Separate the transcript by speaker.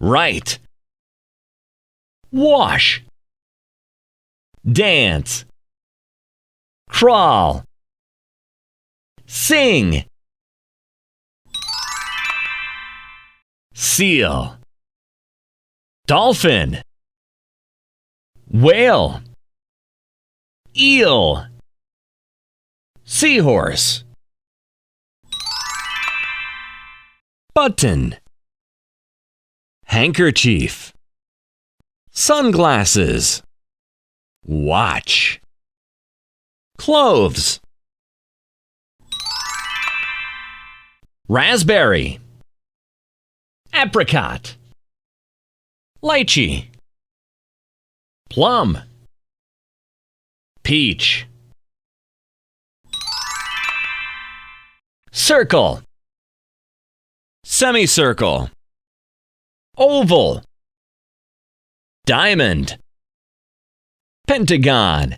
Speaker 1: Right. Wash. Dance. Crawl. Sing. Seal. Dolphin. Whale. Eel. Seahorse. Button. Handkerchief. Sunglasses. Watch. Clothes. Raspberry. Apricot. Lychee. Plum. Peach. Circle. Semicircle. Oval. Diamond. Pentagon.